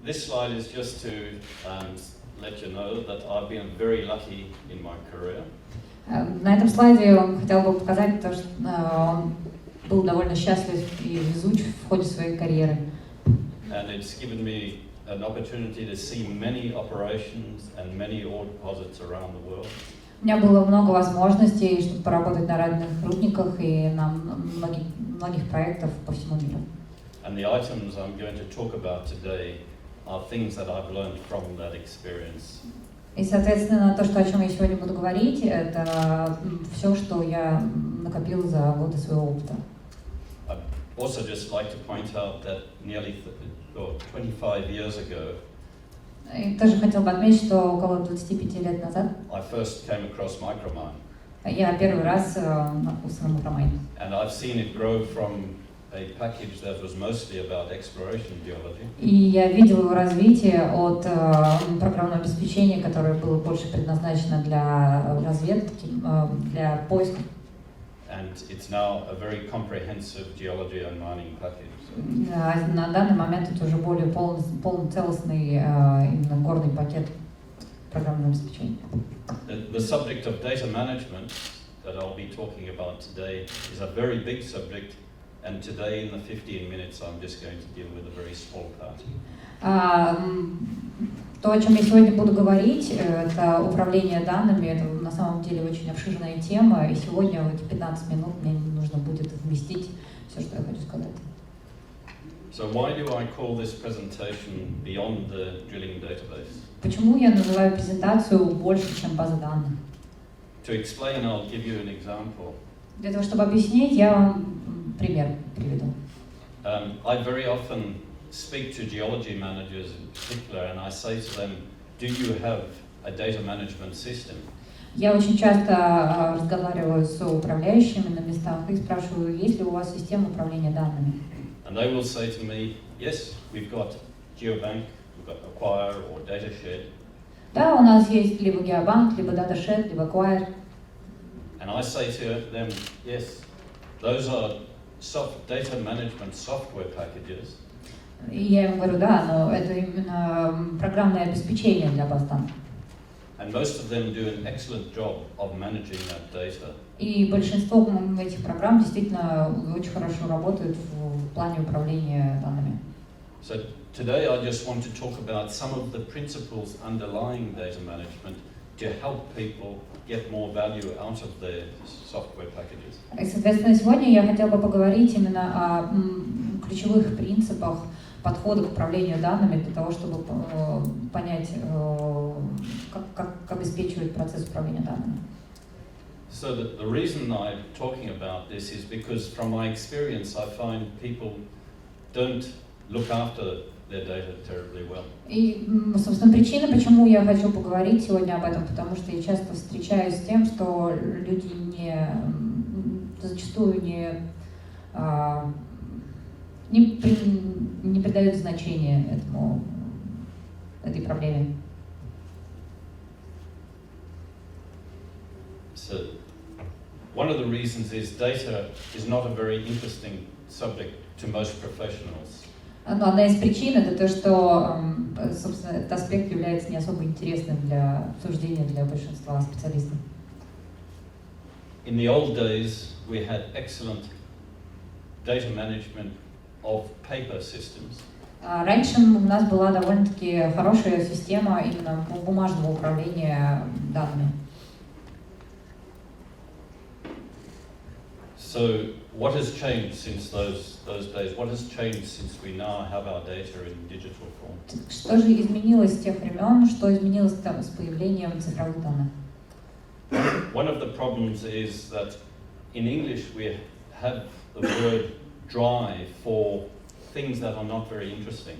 This slide is just to let you know that I've been very lucky in my career. На этом слайде он хотел бы показать то, что он был довольно счастлив и везуч в ходе своей карьеры. And it's given me an opportunity to see many operations and many ore deposits around the world. У меня было много возможностей, чтобы поработать на разных рудниках и на многих проектах по всему миру. And the items I'm going to talk about today are things that I've learned from that experience. И, соответственно, то, о чем я сегодня буду говорить, это все, что я накопил за годы своего опыта. I'd also just like to point out that nearly 25 years ago, И тоже хотел бы отметить, что около 25 лет назад I first came across Micromine. Я первый раз наткнулся на Micromine. And I've seen it grow from a package that was mostly about exploration geology. И я видел его развитие от программного обеспечения, которое было больше предназначено для разведки, для поиска. And it's now a very comprehensive geology and mining package. На данный момент это уже более полноцелостный именно горный пакет программного обеспечения. The subject of data management that I'll be talking about today is a very big subject, and today in the 15 minutes I'm just going to deal with a very small part. То, о чем я сегодня буду говорить, это управление данными. Это на самом деле очень обширная тема, и сегодня в эти 15 минут мне нужно будет вместить все, что я хочу сказать. So why do I call this presentation Beyond the Drilling Database? Почему я называю презентацию больше, чем база данных? To explain, I'll give you an example. Для того, чтобы объяснить, я вам пример приведу. I very often speak to geology managers in particular, and I say to them, do you have a data management system? Я очень часто разговариваю с управляющими на местах и спрашиваю, есть ли у вас система управления данными. And they will say to me, yes, we've got GeoBank, we've got Acquire or DataShed. Да, у нас есть либо GeoBank, либо DataShed, либо Acquire. And I say to them, yes, those are data management software packages. И я им говорю, да, но это именно программное обеспечение для баз данных. And most of them do an excellent job of managing that data. И большинство этих программ действительно очень хорошо работают в плане управления данными. So today I just want to talk about some of the principles underlying data management to help people get more value out of their software packages. И, соответственно, сегодня я хотела бы поговорить именно о ключевых принципах подхода к управлению данными для того, чтобы понять, как обеспечивать процесс управления данными. So the reason I'm talking about this is because from my experience I find people don't look after their data terribly well. И, собственно, причина, почему я хочу поговорить сегодня об этом, потому что я часто встречаюсь с тем, что люди зачастую не придают значения этой проблеме. So one of the reasons is data is not a very interesting subject to most professionals. Но одна из причин это то, что, собственно, этот аспект является не особо интересным для обсуждения для большинства специалистов. In the old days, we had excellent data management of paper systems. Раньше у нас была довольно-таки хорошая система именно бумажного управления данными. So what has changed since those days? What has changed since we now have our data in digital form? Что же изменилось с тех времен? Что изменилось там с появлением цифровых данных? One of the problems is that in English we have the word dry for things that are not very interesting.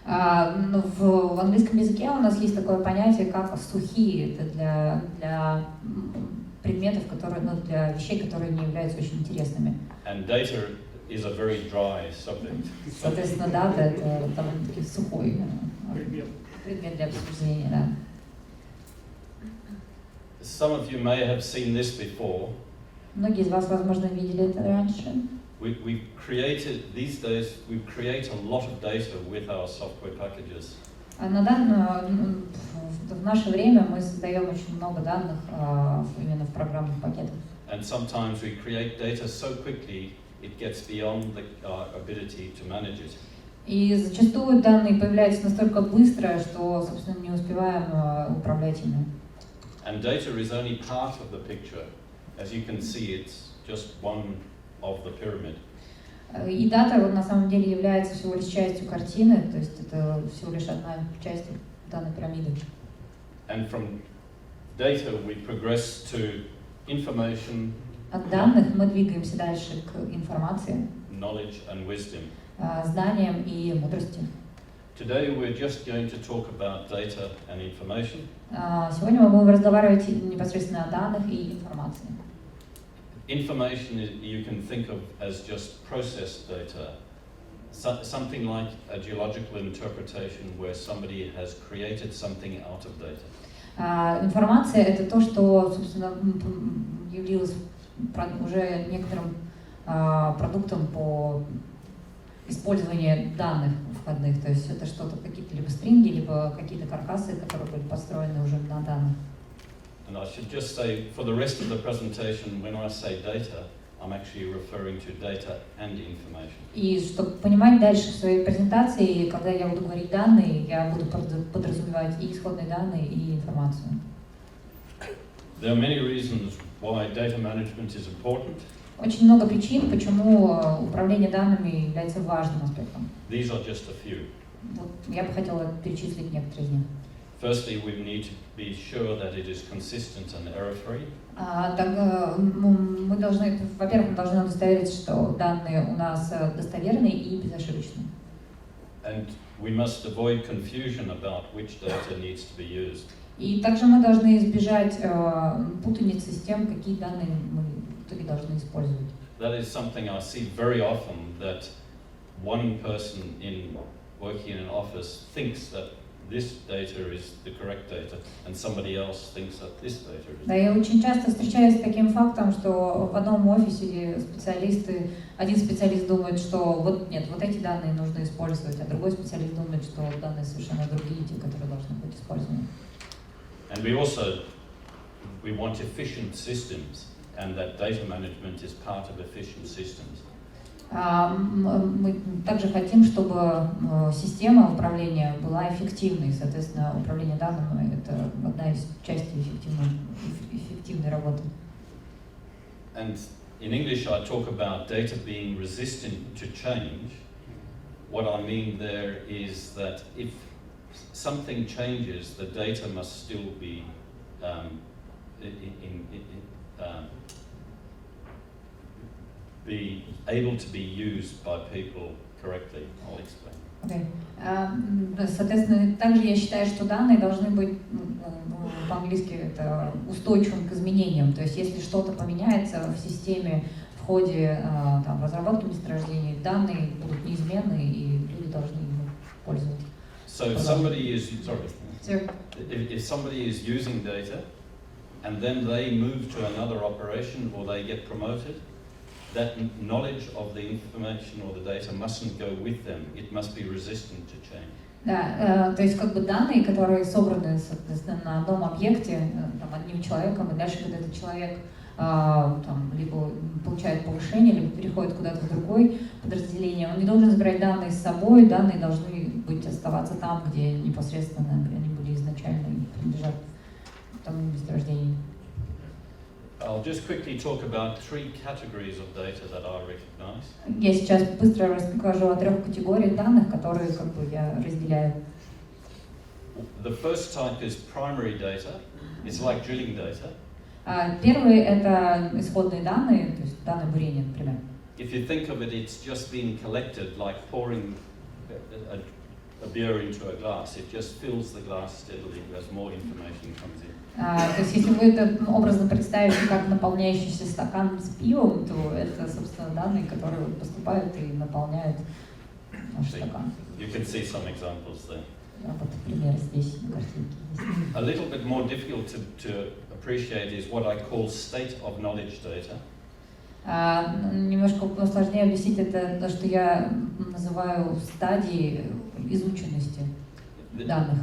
В английском языке у нас есть такое понятие, как сухие. Это для предметов, которые, для вещей, которые не являются очень интересными. And data is a very dry subject. Соответственно, дата это довольно-таки сухой предмет для обсуждения, да. Some of you may have seen this before. Многие из вас, возможно, видели это раньше. We we've created, these days, we create a lot of data with our software packages. В наше время мы создаем очень много данных именно в программных пакетах. And sometimes we create data so quickly it gets beyond our ability to manage it. И зачастую данные появляются настолько быстро, что, собственно, не успеваем управлять ими. And data is only part of the picture. As you can see, it's just one of the pyramid. И дата на самом деле является всего лишь частью картины, то есть это всего лишь одна часть данной пирамиды. And from data we progress to information, От данных мы двигаемся дальше к информации, knowledge and wisdom. Знаниям и мудрости. Today we're just going to talk about data and information. Сегодня мы будем разговаривать непосредственно о данных и информации. Information you can think of as just processed data, something like a geological interpretation where somebody has created something out of data. Информация — это то, что, собственно, явилось уже некоторым продуктом по использованию данных входных, то есть это что-то, какие-то либо стринги, либо какие-то каркасы, которые были построены уже на данных. And I should just say, for the rest of the presentation, when I say data, I'm actually referring to data and information. И чтобы понимать дальше в своей презентации, когда я буду говорить данные, я буду подразумевать и исходные данные, и информацию. There are many reasons why data management is important. Очень много причин, почему управление данными является важным аспектом. These are just a few. Вот я бы хотела перечислить некоторые из них. Firstly, we need to be sure that it is consistent and error-free. Мы должны, во-первых, мы должны удостовериться, что данные у нас достоверные и безошибочные. And we must avoid confusion about which data needs to be used. И также мы должны избежать путаницы с тем, какие данные мы в итоге должны использовать. That is something I see very often, that one person working in an office thinks that this data is the correct data, and somebody else thinks that this data is. Да, я очень часто встречаюсь с таким фактом, что в одном офисе один специалист думает, что вот нет, вот эти данные нужно использовать, а другой специалист думает, что данные совершенно другие, те, которые должны быть использованы. And we want efficient systems, and that data management is part of efficient systems. Мы также хотим, чтобы система управления была эффективной, соответственно, управление данными — это одна из частей эффективной работы. And in English I talk about data being resistant to change. What I mean there is that if something changes, the data must still be be able to be used by people correctly. I'll explain. Okay. Соответственно, также я считаю, что данные должны быть, по-английски это, устойчивым к изменениям. То есть, если что-то поменяется в системе в ходе разработки месторождений, данные будут неизменны, и люди должны ими пользоваться. So if somebody is if somebody is using data, and then they move to another operation or they get promoted, that knowledge of the information or the data mustn't go with them. It must be resistant to change. Да, то есть как бы данные, которые собраны, соответственно, на одном объекте, одним человеком, и дальше, когда этот человек либо получает повышение, либо переходит куда-то в другое подразделение, он не должен забирать данные с собой, данные должны оставаться там, где непосредственно они были изначально и принадлежат тому месторождению. I'll just quickly talk about three categories of data that I recognize. Я сейчас быстро расскажу о 3 категориях данных, которые как бы я разделяю. The first type is primary data. It's like drilling data. Первый — это исходные данные, то есть данные бурения, например. If you think of it, it's just being collected like pouring a beer into a glass. It just fills the glass steadily as more information comes in. То есть, если вы это образно представите как наполняющийся стакан с пивом, то это, собственно, данные, которые поступают и наполняют наш стакан. You can see some examples there. Вот пример здесь на картинке. A little bit more difficult to appreciate is what I call state of knowledge data. Немножко сложнее объяснить это то, что я называю стадии изученности данных.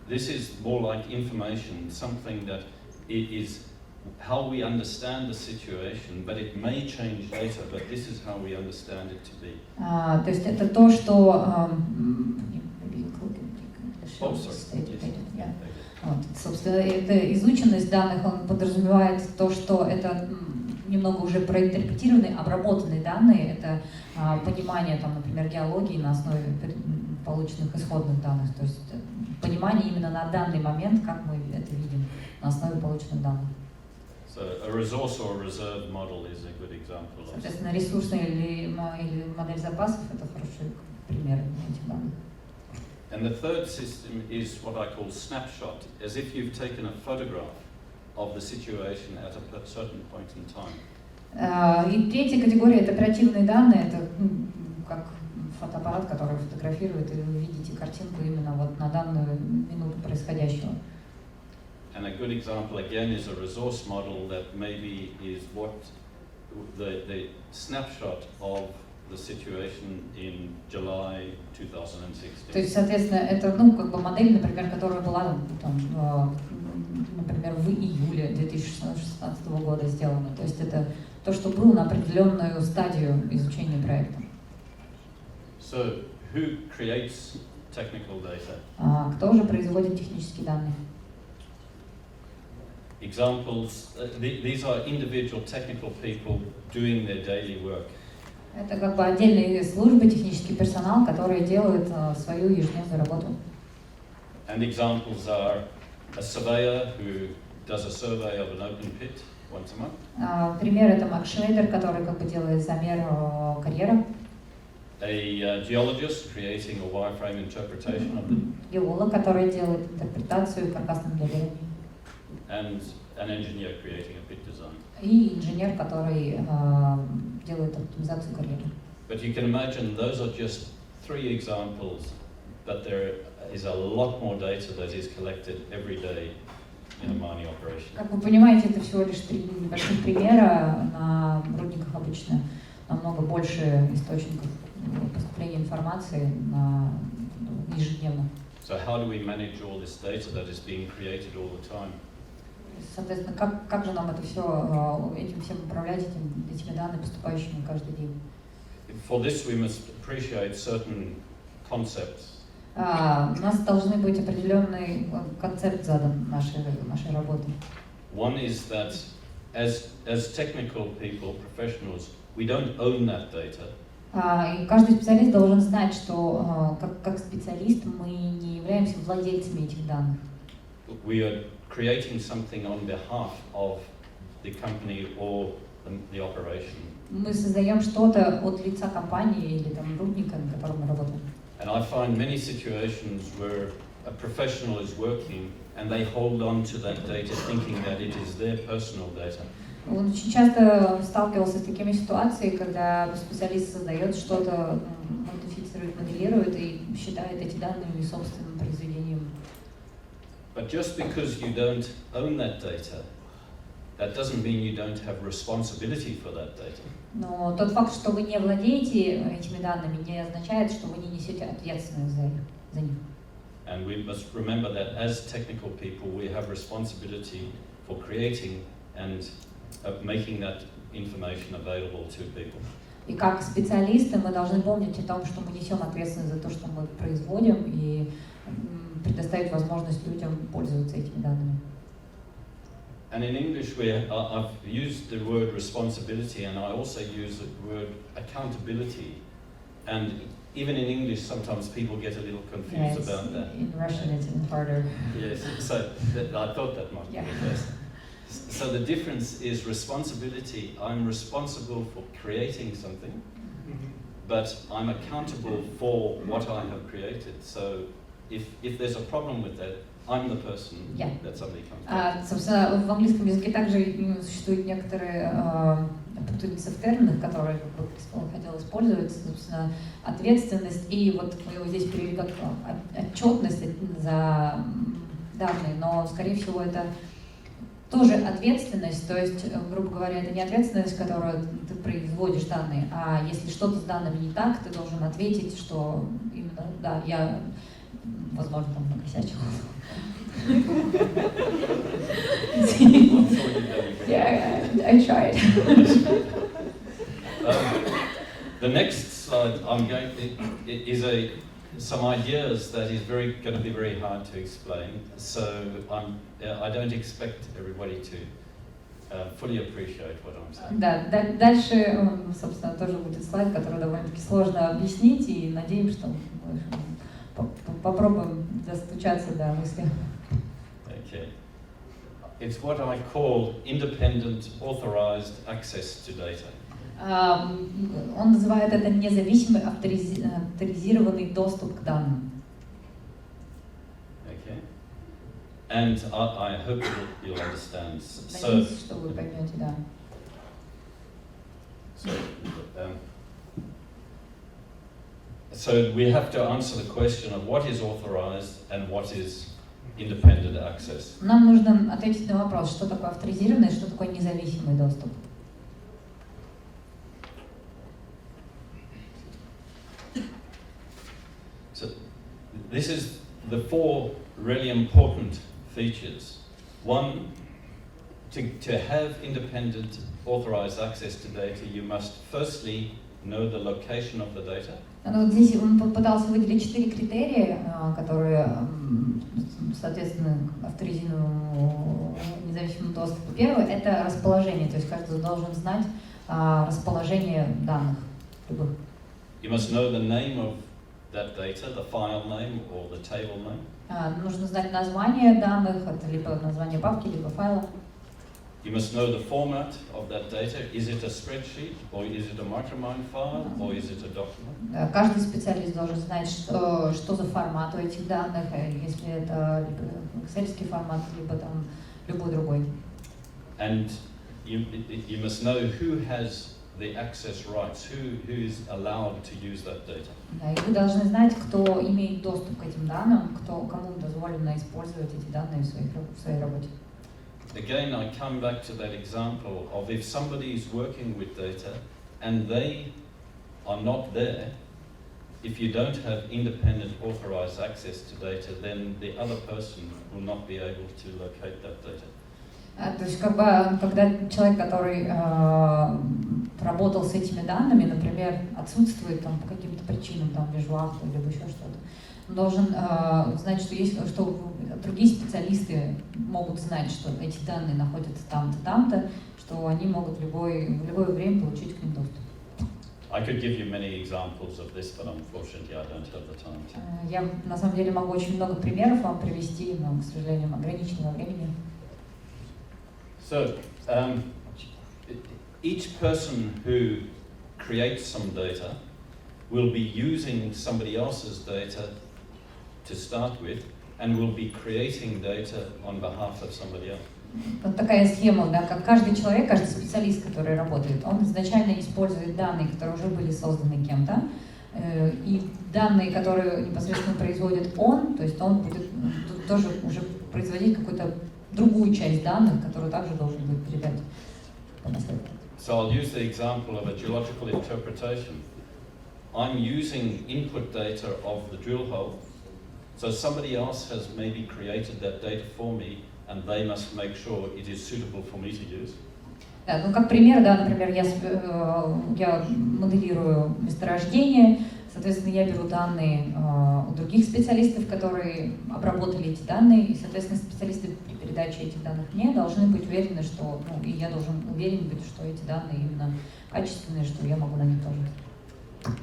This is more like information, something that it is how we understand the situation, but it may change later, but this is how we understand it to be. То есть это то, что вот, собственно, это изученность данных, он подразумевает то, что это немного уже проинтерпретированные, обработанные данные, это понимание, там, например, геологии на основе полученных исходных данных, то есть понимание именно на данный момент, как мы это видим, на основе полученных данных. So a resource or a reserve model is a good example of. Соответственно, ресурсная или модель запасов — это хороший пример этих данных. And the third system is what I call snapshot, as if you've taken a photograph of the situation at a certain point in time. И третья категория — это оперативные данные, это как фотоаппарат, который фотографирует, и вы видите картинку именно вот на данную минуту происходящего. And a good example again is a resource model that maybe is what the snapshot of the situation in July 2016. То есть, соответственно, это, ну, как бы модель, например, которая была там, например, в июле 2016 года сделана. То есть это то, что было на определенную стадию изучения проекта. So, who creates technical data? Кто же производит технические данные? Examples, these are individual technical people doing their daily work. Это как бы отдельные службы, технический персонал, которые делают свою ежедневную работу. And examples are a surveyor who does a survey of an open pit once a month. Пример — это макшейдер, который как бы делает замер карьера. A geologist creating a wireframe interpretation of the. Геолог, который делает интерпретацию в каркасном моделировании. And an engineer creating a pit design. И инженер, который делает оптимизацию карьеры. But you can imagine those are just three examples, but there is a lot more data that is collected every day in a mining operation. Как вы понимаете, это всего лишь 3 небольших примера. На рудниках обычно намного больше источников поступления информации ежедневно. So how do we manage all this data that is being created all the time? Соответственно, как же нам это все, этим всем управлять, этими данными, поступающими каждый день? For this we must appreciate certain concepts. У нас должны быть определенный концепт задан нашей работы. One is that as technical people, professionals, we don't own that data. И каждый специалист должен знать, что как специалист мы не являемся владельцами этих данных. We are creating something on behalf of the company or the operation. Мы создаем что-то от лица компании или там рудника, на котором мы работаем. And I find many situations where a professional is working and they hold on to that data thinking that it is their personal data. Он очень часто сталкивался с такими ситуациями, когда специалист создает что-то, модифицирует, моделирует и считает эти данные собственным произведением. But just because you don't own that data, that doesn't mean you don't have responsibility for that data. Но тот факт, что вы не владеете этими данными, не означает, что вы не несете ответственность за них. And we must remember that as technical people, we have responsibility for creating and making that information available to people. И как специалисты мы должны помнить о том, что мы несем ответственность за то, что мы производим, и предоставить возможность людям пользоваться этими данными. And in English, I've used the word responsibility, and I also use the word accountability. And even in English, sometimes people get a little confused about that. In Russian, it's even harder. Yes, so I thought that might be the best. So the difference is responsibility. I'm responsible for creating something, but I'm accountable for what I have created. So if there's a problem with that, I'm the person that somebody comes to. Собственно, в английском языке также существуют некоторые путаницы в терминах, которые я хотела использовать. Собственно, ответственность и вот мы его здесь перевели как отчетность за данные, но, скорее всего, это тоже ответственность, то есть, грубо говоря, это не ответственность, которую ты производишь данные, а если что-то с данными не так, ты должен ответить, что именно, да, я, возможно, там накосячил. Yeah, I tried. The next slide I'm going is some ideas that is going to be very hard to explain. So I don't expect everybody to fully appreciate what I'm saying. Да, дальше, собственно, тоже будет слайд, который довольно-таки сложно объяснить, и надеемся, что попробуем достучаться до мысли. Okay. It's what I call independent authorized access to data. Он называет это независимый авторизированный доступ к данным. Okay. And I hope you'll understand. Надеюсь, что вы поймете, да. So we have to answer the question of what is authorized and what is independent access. Нам нужно ответить на вопрос, что такое авторизированный и что такое независимый доступ. So this is the four really important features. One, to have independent authorized access to data, you must firstly know the location of the data. Ну, вот здесь он попытался выделить 4 критерия, которые соответственно авторизированному независимому доступу. Первый — это расположение, то есть каждый должен знать расположение данных любых. You must know the name of that data, the file name or the table name. Нужно знать название данных, это либо название папки, либо файла. You must know the format of that data. Is it a spreadsheet, or is it a Micromine file, or is it a document? Каждый специалист должен знать, что за формат у этих данных, если это либо эксельский формат, либо там любой другой. And you must know who has the access rights, who is allowed to use that data. Да, и вы должны знать, кто имеет доступ к этим данным, кому дозволено использовать эти данные в своей работе. Again, I come back to that example of if somebody is working with data and they are not there, if you don't have independent authorized access to data, then the other person will not be able to locate that data. То есть, когда человек, который работал с этими данными, например, отсутствует там, по каким-то причинам, там, вижу-авто, либо еще что-то, он должен знать, что другие специалисты могут знать, что эти данные находятся там-то, там-то, что они могут в любое время получить к ним доступ. I could give you many examples of this, but unfortunately I don't have the time to. Я на самом деле могу очень много примеров вам привести, но, к сожалению, ограниченного времени. So, each person who creates some data will be using somebody else's data to start with, and will be creating data on behalf of somebody else. Вот такая схема, да, как каждый человек, каждый специалист, который работает, он изначально использует данные, которые уже были созданы кем-то, и данные, которые непосредственно производит он, то есть он будет тоже уже производить какую-то другую часть данных, которую также должен будет передать по наследству. So I'll use the example of a geological interpretation. I'm using input data of the drill hole, so somebody else has maybe created that data for me, and they must make sure it is suitable for me to use. Да, ну как пример, да, например, я моделирую месторождение, соответственно, я беру данные у других специалистов, которые обработали эти данные, и, соответственно, специалисты при передаче этих данных мне должны быть уверены, что, ну, и я должен уверен быть, что эти данные именно качественные, что я могу на них тоже.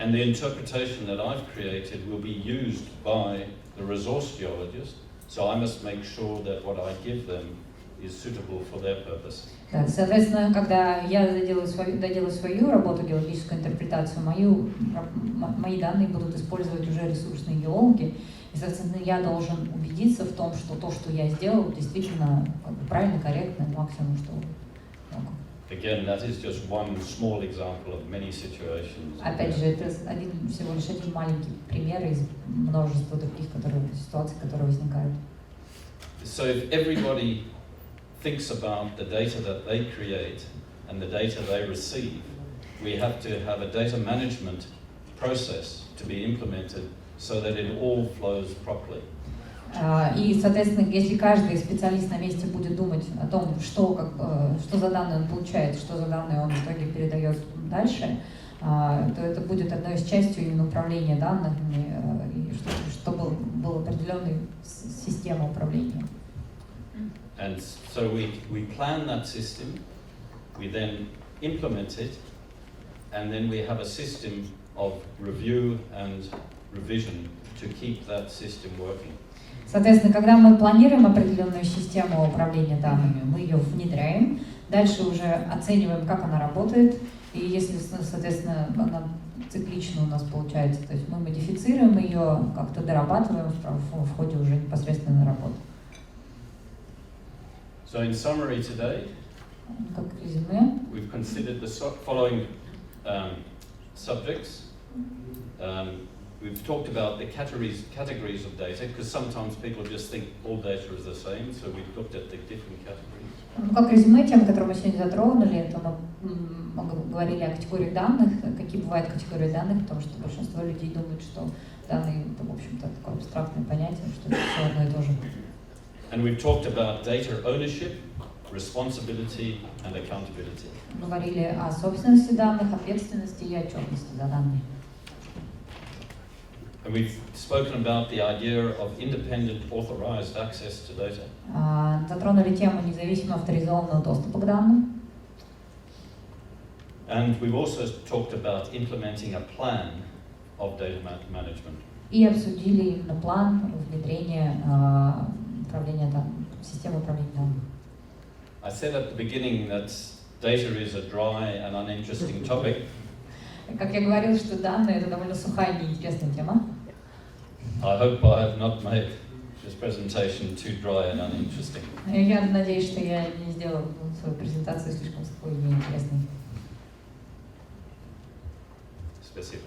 And the interpretation that I've created will be used by the resource geologist, so I must make sure that what I give them is suitable for their purpose. Да, соответственно, когда я доделаю свою работу, геологическую интерпретацию, мои данные будут использовать уже ресурсные геологи, и, соответственно, я должен убедиться в том, что то, что я сделал, действительно правильно, корректно, максимум, что могу. Again, that is just one small example of many situations. Опять же, это всего лишь один маленький пример из множества таких ситуаций, которые возникают. So if everybody thinks about the data that they create and the data they receive, we have to have a data management process to be implemented so that it all flows properly. И, соответственно, если каждый специалист на месте будет думать о том, что за данные он получает, что за данные он в итоге передает дальше, то это будет одной из частей именно управления данными, и чтобы была определенная система управления. And so we plan that system, we then implement it, and then we have a system of review and revision to keep that system working. Соответственно, когда мы планируем определенную систему управления данными, мы ее внедряем, дальше уже оцениваем, как она работает, и если, соответственно, она циклично у нас получается, то есть мы модифицируем ее, как-то дорабатываем в ходе уже непосредственно работы. So in summary today, как резюме, we've considered the following subjects. We've talked about the categories of data, because sometimes people just think all data is the same, so we've looked at the different categories. Ну, как резюме, тем, которые мы сегодня затронули, это мы говорили о категориях данных, какие бывают категории данных, потому что большинство людей думают, что данные, это, в общем-то, такое абстрактное понятие, что это все одно и то же. And we've talked about data ownership, responsibility and accountability. Говорили о собственности данных, ответственности и отчетности за данные. And we've spoken about the idea of independent authorized access to data. Затронули тему независимого авторизованного доступа к данным. And we've also talked about implementing a plan of data management. И обсудили именно план внедрения управления данными, системы управления данными. I said at the beginning that data is a dry and uninteresting topic. Как я говорил, что данные это довольно сухая и неинтересная тема. I hope I have not made this presentation too dry and uninteresting. Я надеюсь, что я не сделал свою презентацию слишком сухой и неинтересной. Спасибо.